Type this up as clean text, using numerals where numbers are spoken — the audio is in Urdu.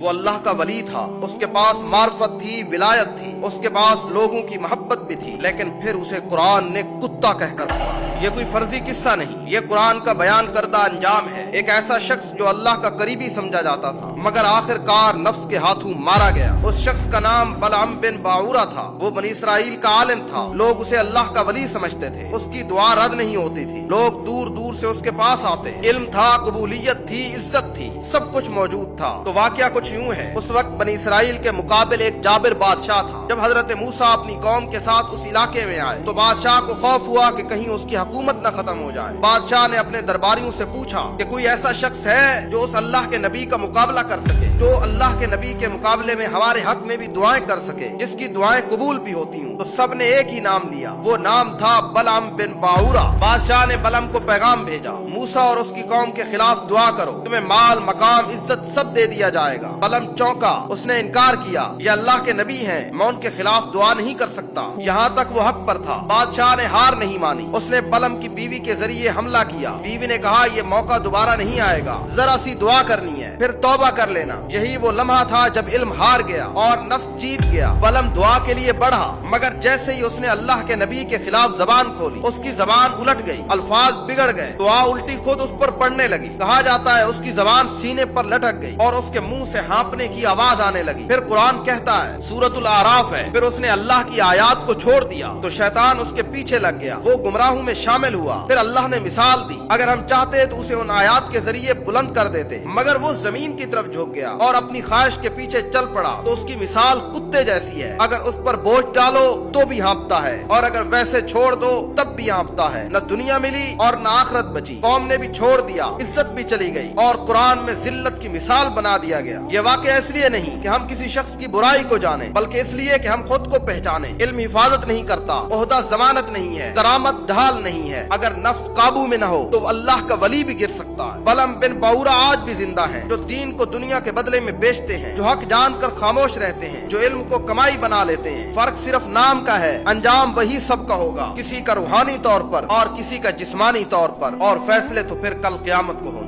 وہ اللہ کا ولی تھا، اس کے پاس معرفت تھی، ولایت تھی، اس کے پاس لوگوں کی محبت بھی تھی، لیکن پھر اسے قرآن نے کتا کہہ کر کہا۔ یہ کوئی فرضی قصہ نہیں، یہ قرآن کا بیان کردہ انجام ہے۔ ایک ایسا شخص جو اللہ کا قریبی سمجھا جاتا تھا مگر آخر کار نفس کے ہاتھوں مارا گیا۔ اس شخص کا نام بلعم بن باعورہ تھا۔ وہ بنی اسرائیل کا عالم تھا، لوگ اسے اللہ کا ولی سمجھتے تھے، اس کی دعا رد نہیں ہوتی تھی، لوگ دور دور سے اس کے پاس آتے، علم تھا، قبولیت تھی، عزت تھی، سب کچھ موجود تھا۔ تو واقعہ کچھ یوں ہے، اس وقت بنی اسرائیل کے مقابل ایک جابر بادشاہ تھا۔ جب حضرت موسیٰ اپنی قوم کے ساتھ اس علاقے میں آئے تو بادشاہ کو خوف ہوا کہ کہیں اس کی حکومت نہ ختم ہو جائے۔ بادشاہ نے اپنے درباریوں سے پوچھا کہ کوئی ایسا شخص ہے جو اس اللہ کے نبی کا مقابلہ کر سکے، جو اللہ کے نبی کے مقابلے میں ہمارے حق میں بھی دعائیں کر سکے، جس کی دعائیں قبول بھی ہوتی ہوں؟ تو سب نے ایک ہی نام لیا، وہ نام تھا بلعم بن باعورہ۔ بادشاہ نے بلعم کو پیغام بھیجا، موسیٰ اور اس کی قوم کے خلاف دعا کرو، تمہیں مال، مقام، عزت سب دے دیا جائے گا۔ بلعم چونکا، اس نے انکار کیا، یہ اللہ کے نبی ہیں، میں ان کے خلاف دعا نہیں کر سکتا۔ یہاں تک وہ حق پر تھا، بادشاہ نے ہار نہیں مانی، اس نے بلعم کی بیوی کے ذریعے حملہ کیا۔ بیوی نے کہا یہ موقع دوبارہ نہیں آئے گا، ذرا سی دعا کرنی ہے، پھر توبہ کر لینا۔ یہی وہ لمحہ تھا جب علم ہار گیا اور نفس جیت گیا۔ بلعم دعا کے لیے بڑھا، مگر جیسے ہی اس نے اللہ کے نبی کے خلاف زبان کھولی، اس کی زبان الٹ گئی، الفاظ بگڑ گئے، دعا الٹی خود اس پر پڑنے لگی۔ کہا جاتا ہے اس کی زبان سینے پر لٹک گئی اور اس کے منہ سے ہانپنے کی آواز آنے لگی۔ پھر قرآن کہتا ہے، سورۃ الاعراف ہے، پھر اس نے اللہ کی آیات کو چھوڑ دیا تو شیطان اس کے پیچھے لگ گیا، وہ گمراہوں میں شامل ہوا۔ پھر اللہ نے مثال دی، اگر ہم چاہتے تو اسے ان آیات کے ذریعے بلند کر دیتے، مگر وہ زمین کی طرف جھک گیا اور اپنی خواہش کے پیچھے چل پڑا، تو اس کی مثال کتے جیسی ہے، اگر اس پر بوجھ ڈالو تو بھی ہانپتا ہے اور اگر ویسے چھوڑ دو تب بھی ہانپتا ہے۔ نہ دنیا ملی اور نہ آخرت بچی، قوم نے بھی چھوڑ دیا، عزت بھی چلی گئی اور قرآن میں ذلت کی مثال بنا دیا گیا۔ یہ واقعہ اس لیے نہیں کہ ہم کسی شخص کی برائی کو جانیں، بلکہ اس لیے کہ ہم خود کو پہچانیں۔ علم حفاظت نہیں کرتا، عہدہ ضمانت نہیں ہے، کرامت ڈھال نہیں ہے، اگر نفس قابو میں نہ ہو تو اللہ کا ولی بھی گر سکتا ہے۔ بلعم بن باعورہ آج بھی زندہ ہیں، جو دین کو دنیا کے بدلے میں بیچتے ہیں، جو حق جان کر خاموش رہتے ہیں، جو علم کو کمائی بنا لیتے ہیں۔ فرق صرف نام کا ہے، انجام وہی سب کا ہوگا، کسی کا روحانی طور پر اور کسی کا جسمانی طور پر، اور فیصلے تو پھر کل قیامت کو ہوں۔